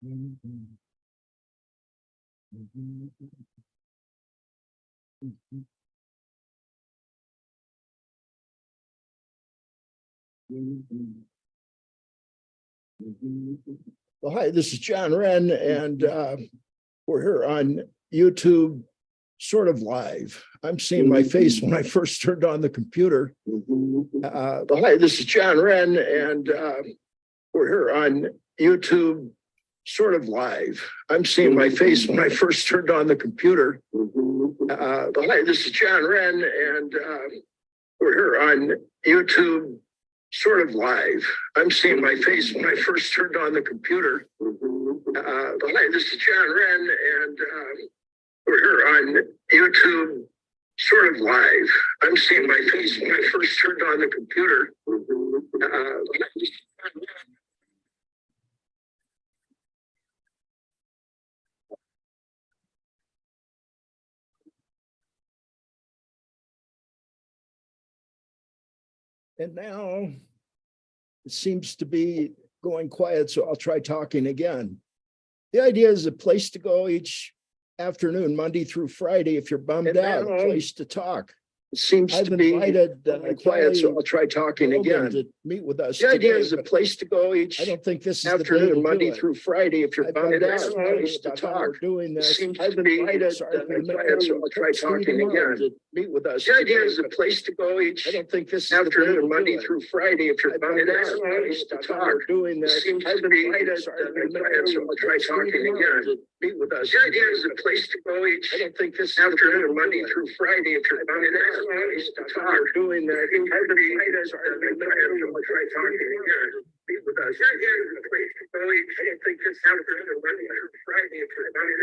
Well, hi, this is John Wren, and we're here on YouTube, sort of live. I'm seeing my face when I first turned on the computer. Hi, this is John Wren, and we're here on YouTube, sort of live. I'm seeing my face when I first turned on the computer. Hi, this is John Wren, and we're here on YouTube, sort of live. I'm seeing my face when I first turned on the computer. Hi, this is John Wren, and we're here on YouTube, sort of live. I'm seeing my face when I first turned on the computer. And now it seems to be going quiet, so I'll try talking again. The idea is a place to go each afternoon, Monday through Friday, if you're bummed out, a place to talk. It seems to be invited quiet, so I'll try talking again. To meet with us. The idea is a place to go each. I don't think this is afternoon, Monday through Friday, if you're bummed out, a place to talk. Doing this. Seems to be invited quiet, so I'll try talking again. To meet with us. The idea is a place to go each. I don't think this is afternoon, Monday through Friday, if you're bummed out, a place to talk. Doing this. Seems to be invited quiet, so I'll try talking again. Meet with us. The idea is a place to go each. I don't think this afternoon, Monday through Friday, if you're bummed out. Doing that. Try talking again. Meet with us. Here's the place to go. I don't think this afternoon, Monday through Friday, if you're doing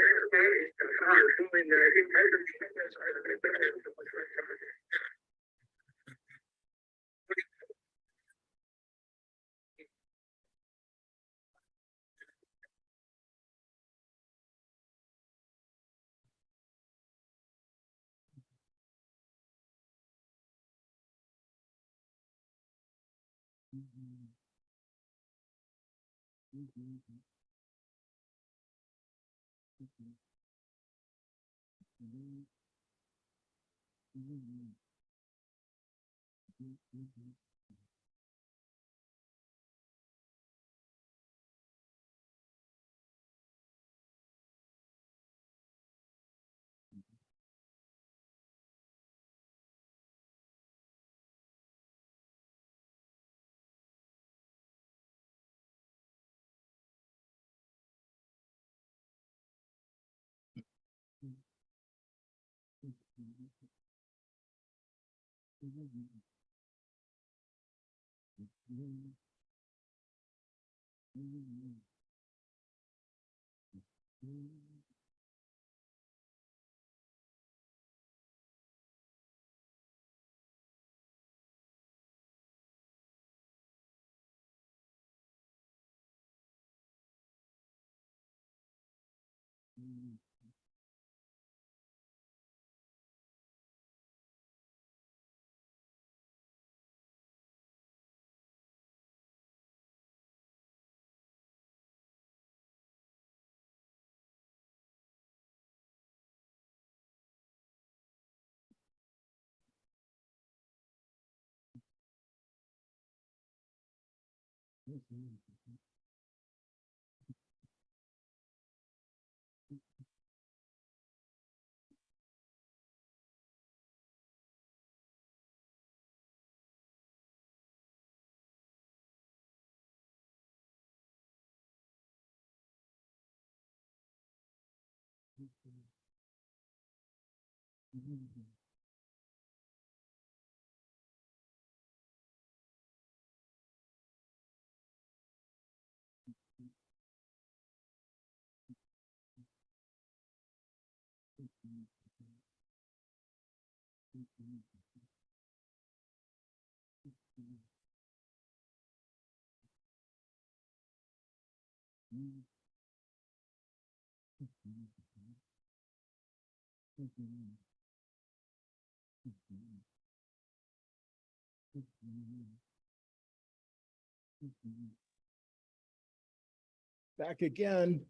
that. Back again.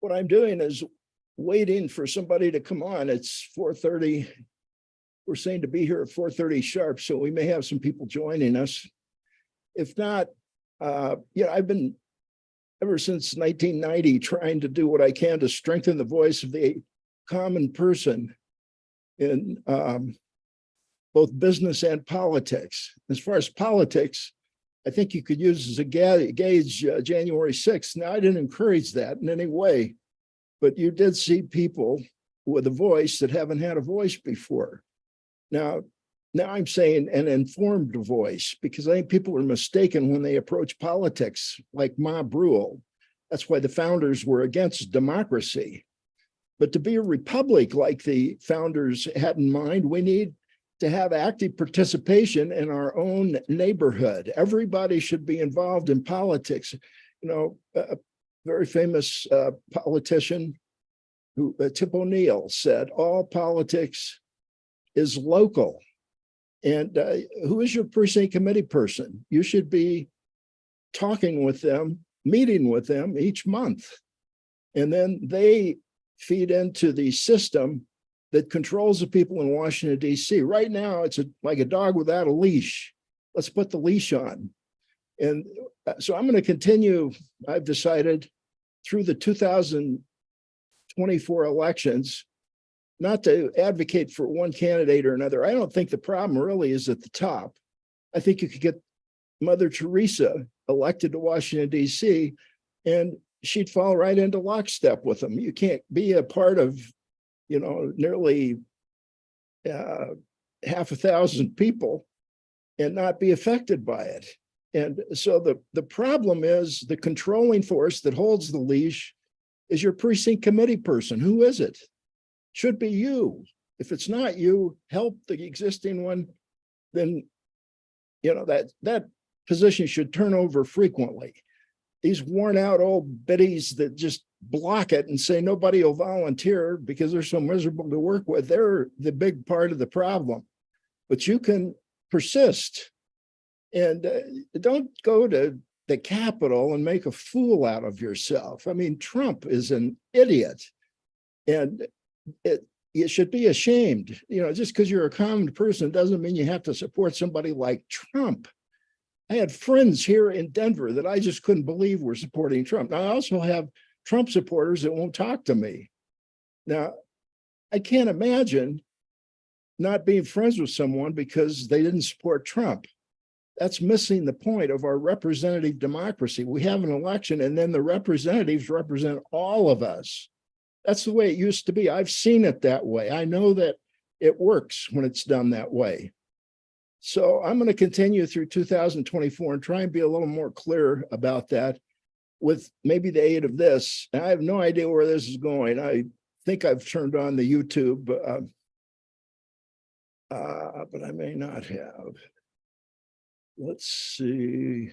What I'm doing is waiting for somebody to come on. It's 4:30. We're saying to be here at 4:30 sharp, so we may have some people joining us. If not, I've been ever since 1990 trying to do what I can to strengthen the voice of the common person in both business and politics. As far as politics, I think you could use as a gauge January 6th. Now, I didn't encourage that in any way, but you did see people with a voice that haven't had a voice before. Now I'm saying an informed voice, because I think people are mistaken when they approach politics like mob rule. That's why the founders were against democracy. But to be a republic like the founders had in mind, we need to have active participation in our own neighborhood. Everybody should be involved in politics. A very famous politician, Tip O'Neill, said, all politics is local. And who is your precinct committee person? You should be talking with them, meeting with them each month. And then they feed into the system that controls the people in Washington, D.C. Right now, it's like a dog without a leash. Let's put the leash on. And so I'm going to continue, I've decided, through the 2024 elections, not to advocate for one candidate or another. I don't think the problem really is at the top. I think you could get Mother Teresa elected to Washington, D.C., and she'd fall right into lockstep with them. You can't be a part of, nearly 500,000 people and not be affected by it. And so the problem is the controlling force that holds the leash is your precinct committee person. Who is it? Should be you. If it's not you, help the existing one, then that position should turn over frequently. These worn out old biddies that just block it and say nobody will volunteer because they're so miserable to work with, they're the big part of the problem. But you can persist, and don't go to the Capitol and make a fool out of yourself. I mean, Trump is an idiot, and you should be ashamed. Just because you're a common person doesn't mean you have to support somebody like Trump. I had friends here in Denver that I just couldn't believe were supporting Trump. Now, I also have Trump supporters that won't talk to me. Now, I can't imagine not being friends with someone because they didn't support Trump. That's missing the point of our representative democracy. We have an election, and then the representatives represent all of us. That's the way it used to be. I've seen it that way. I know that it works when it's done that way. So I'm going to continue through 2024 and try and be a little more clear about that with maybe the aid of this. And I have no idea where this is going. I think I've turned on the YouTube, but I may not have. Let's see.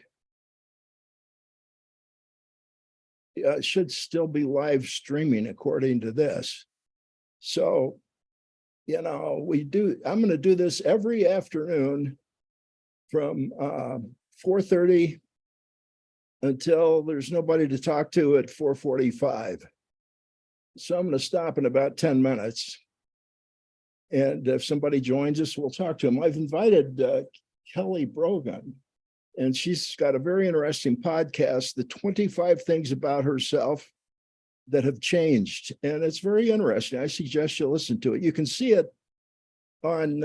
Yeah, it should still be live streaming according to this. So, I'm going to do this every afternoon from 4:30 until there's nobody to talk to at 4:45. So I'm going to stop in about 10 minutes. And if somebody joins us, we'll talk to them. I've invited Kelly Brogan, and she's got a very interesting podcast, The 25 Things About Herself That Have Changed. And it's very interesting. I suggest you listen to it. You can see it on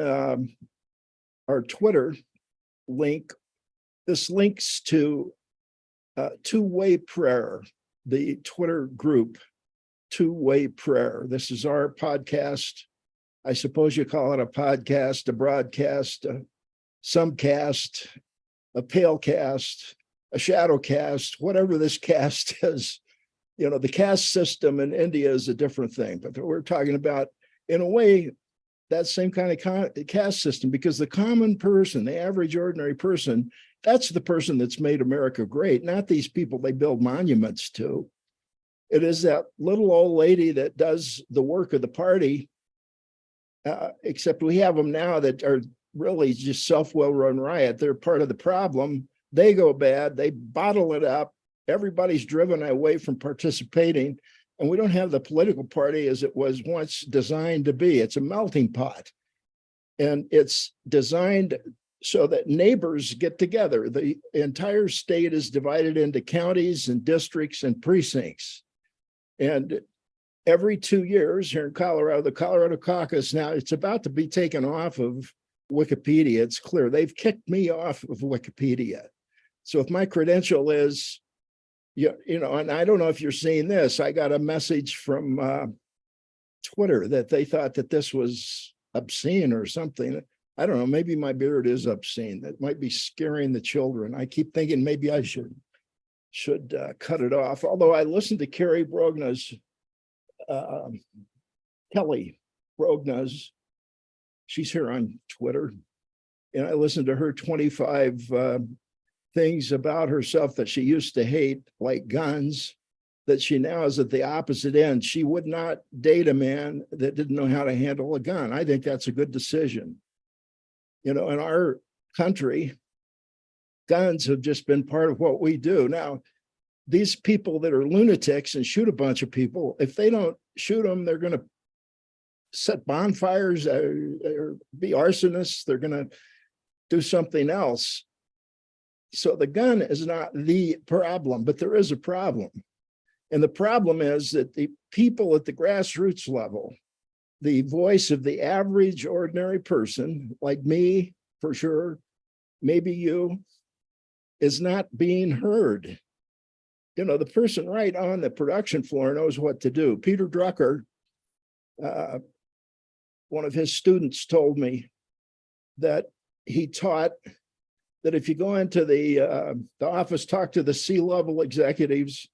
our Twitter link. This links to Two-Way Prayer, the Twitter group, Two-Way Prayer. This is our podcast. I suppose you call it a podcast, a broadcast, some cast, a pale cast, a shadow cast, whatever this cast is. The caste system in India is a different thing, but we're talking about, in a way, that same kind of caste system, because the common person, the average ordinary person, that's the person that's made America great, not these people they build monuments to. It is that little old lady that does the work of the party, except we have them now that are really just self-well-run riot. They're part of the problem. They go bad, they bottle it up. Everybody's driven away from participating, and we don't have the political party as it was once designed to be. It's a melting pot, and it's designed so that neighbors get together. The entire state is divided into counties and districts and precincts. And every 2 years here in Colorado, the Colorado caucus, now it's about to be taken off of Wikipedia. It's clear. They've kicked me off of Wikipedia. So if my credential is, and I don't know if you're seeing this, I got a message from Twitter that they thought that this was obscene or something. I don't know, maybe my beard is obscene. That might be scaring the children. I keep thinking maybe I should cut it off. Although I listened to Kelly Brogna's, she's here on Twitter, and I listened to her 25 things about herself that she used to hate, like guns, that she now is at the opposite end. She would not date a man that didn't know how to handle a gun. I think that's a good decision. In our country, guns have just been part of what we do. Now, these people that are lunatics and shoot a bunch of people, if they don't shoot them, they're going to set bonfires or be arsonists. They're going to do something else. So the gun is not the problem, but there is a problem. And the problem is that the people at the grassroots level, the voice of the average ordinary person, like me, for sure, maybe you, is not being heard. The person right on the production floor knows what to do. Peter Drucker, one of his students, told me that he taught that if you go into the office, talk to the C-level executives,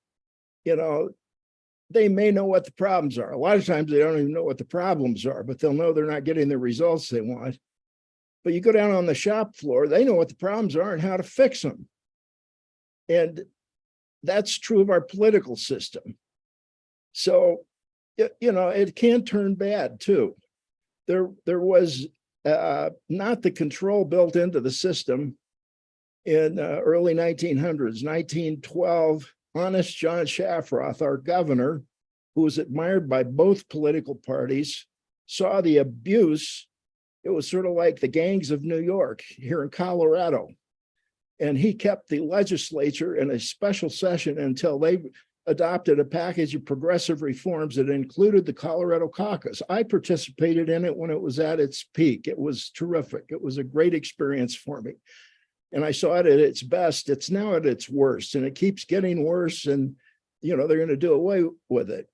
they may know what the problems are. A lot of times they don't even know what the problems are, but they'll know they're not getting the results they want. But you go down on the shop floor, they know what the problems are and how to fix them. And that's true of our political system. So, it can turn bad too. There was not the control built into the system in early 1900s, 1912, honest John Shafroth, our governor, who was admired by both political parties, saw the abuse. It was sort of like the gangs of New York here in Colorado. And he kept the legislature in a special session until they adopted a package of progressive reforms that included the Colorado caucus. I participated in it when it was at its peak. It was terrific. It was a great experience for me. And I saw it at its best. It's now at its worst, and it keeps getting worse. And, they're going to do away with it.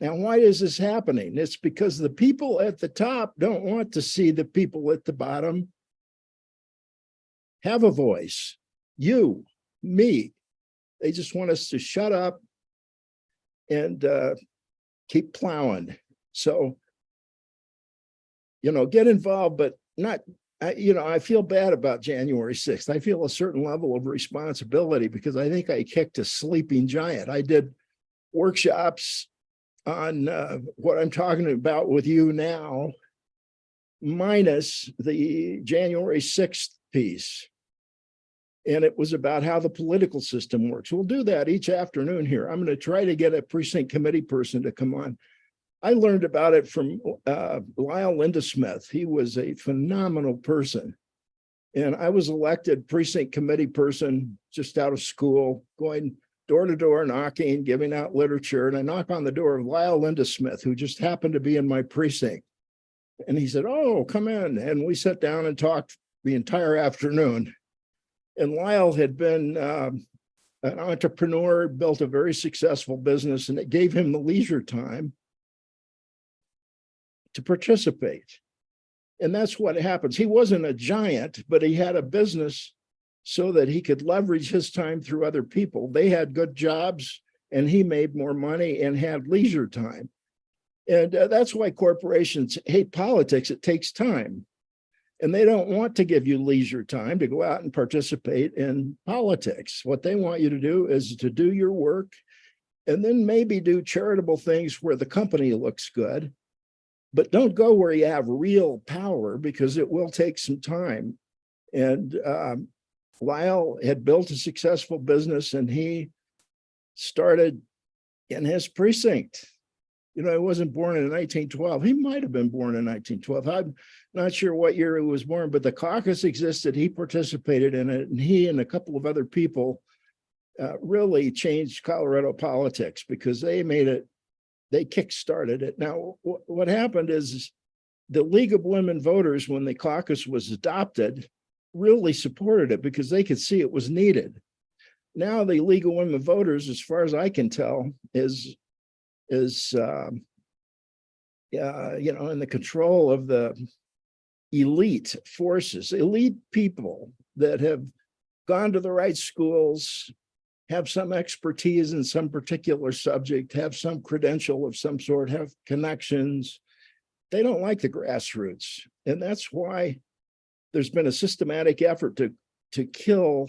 Now, why is this happening? It's because the people at the top don't want to see the people at the bottom have a voice. You, me. They just want us to shut up and keep plowing. So, get involved, but not. I feel bad about January 6th. I feel a certain level of responsibility because I think I kicked a sleeping giant. I did workshops on what I'm talking about with you now, minus the January 6th piece. And it was about how the political system works. We'll do that each afternoon here. I'm going to try to get a precinct committee person to come on. I learned about it from Lyle Lindesmith. He was a phenomenal person. And I was elected precinct committee person just out of school, going door to door, knocking, giving out literature. And I knock on the door of Lyle Lindesmith, who just happened to be in my precinct. And he said, "Oh, come in." And we sat down and talked the entire afternoon. And Lyle had been an entrepreneur, built a very successful business, and it gave him the leisure time to participate. And that's what happens. He wasn't a giant, but he had a business so that he could leverage his time through other people. They had good jobs and he made more money and had leisure time. And that's why corporations hate politics. It takes time. And they don't want to give you leisure time to go out and participate in politics. What they want you to do is to do your work and then maybe do charitable things where the company looks good. But don't go where you have real power, because it will take some time. And Lyle had built a successful business and he started in his precinct. You know, he wasn't born in 1912. He might have been born in 1912. I'm not sure what year he was born, but the caucus existed. He participated in it, and he and a couple of other people really changed Colorado politics because they made it, they kickstarted it. Now, what happened is the League of Women Voters, when the caucus was adopted, really supported it because they could see it was needed. Now the League of Women Voters, as far as I can tell, is in the control of the elite forces, elite people that have gone to the right schools, have some expertise in some particular subject, have some credential of some sort, have connections. They don't like the grassroots. And that's why there's been a systematic effort to kill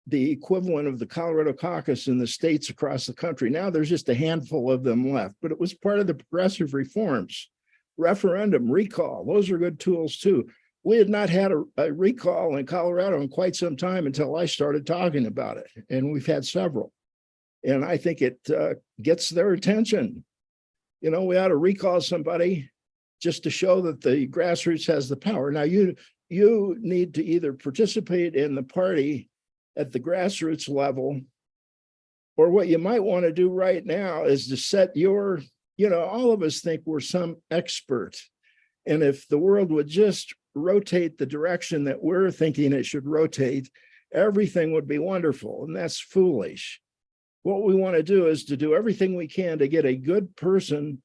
the equivalent of the Colorado caucus in the states across the country. Now there's just a handful of them left, but it was part of the progressive reforms. Referendum, recall, those are good tools too. We had not had a recall in Colorado in quite some time until I started talking about it, and we've had several. And I think it gets their attention. You know, we ought to recall somebody just to show that the grassroots has the power. Now you need to either participate in the party at the grassroots level, or what you might want to do right now is to set your, all of us think we're some expert. And if the world would just rotate the direction that we're thinking it should rotate, everything would be wonderful. And that's foolish. What we want to do is to do everything we can to get a good person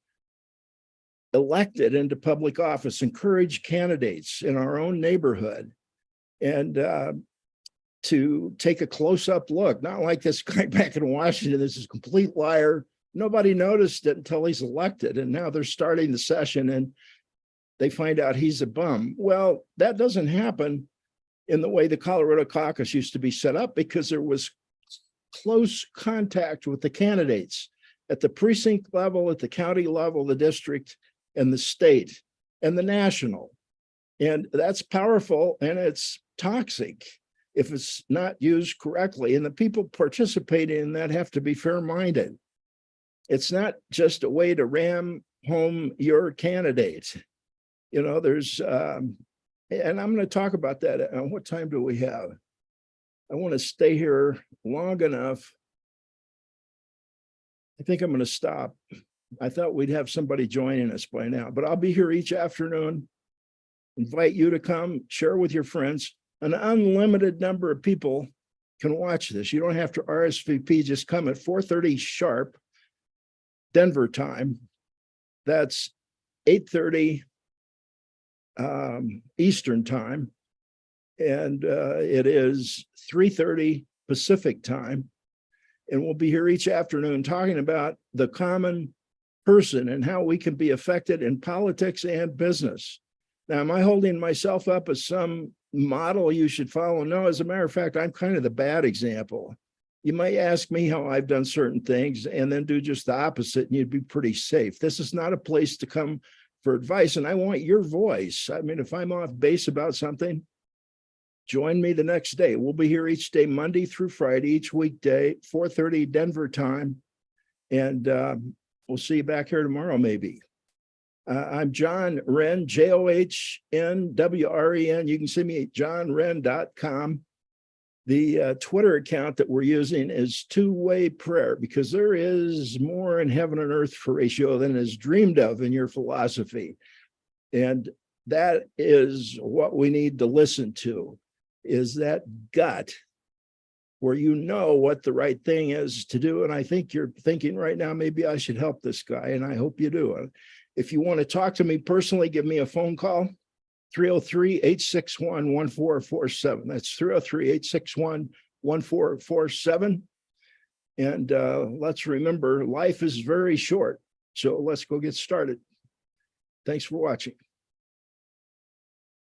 elected into public office, encourage candidates in our own neighborhood, and to take a close-up look, not like this guy back in Washington. This is a complete liar. Nobody noticed it until he's elected, and now they're starting the session and they find out he's a bum. Well, that doesn't happen in the way the Colorado caucus used to be set up, because there was close contact with the candidates at the precinct level, at the county level, the district, and the state, and the national. And that's powerful, and it's toxic if it's not used correctly. And the people participating in that have to be fair-minded. It's not just a way to ram home your candidate. There's, and I'm going to talk about that. What time do we have? I want to stay here long enough. I think I'm going to stop. I thought we'd have somebody joining us by now, but I'll be here each afternoon. Invite you to come, share with your friends. An unlimited number of people can watch this. You don't have to RSVP, just come at 4:30 sharp, Denver time. That's 8:30 Eastern time. And it is 3:30 Pacific time. And we'll be here each afternoon talking about the common person and how we can be affected in politics and business. Now, am I holding myself up as some model you should follow? No, as a matter of fact, I'm kind of the bad example. You might ask me how I've done certain things and then do just the opposite, and you'd be pretty safe. This is not a place to come for advice, and I want your voice. I mean, if I'm off base about something, join me the next day. We'll be here each day, Monday through Friday, each weekday, 4:30 Denver time, and we'll see you back here tomorrow, maybe. I'm John Wren, JOHNWREN. You can see me at johnwren.com. The Twitter account that we're using is Two-Way Prayer, because there is more in heaven and earth, Horatio, than is dreamed of in your philosophy. And that is what we need to listen to, is that gut where you know what the right thing is to do. And I think you're thinking right now, maybe I should help this guy, and I hope you do. If you want to talk to me personally, give me a phone call, 303-861-1447. That's 303-861-1447. And let's remember, life is very short. So let's go get started. Thanks for watching.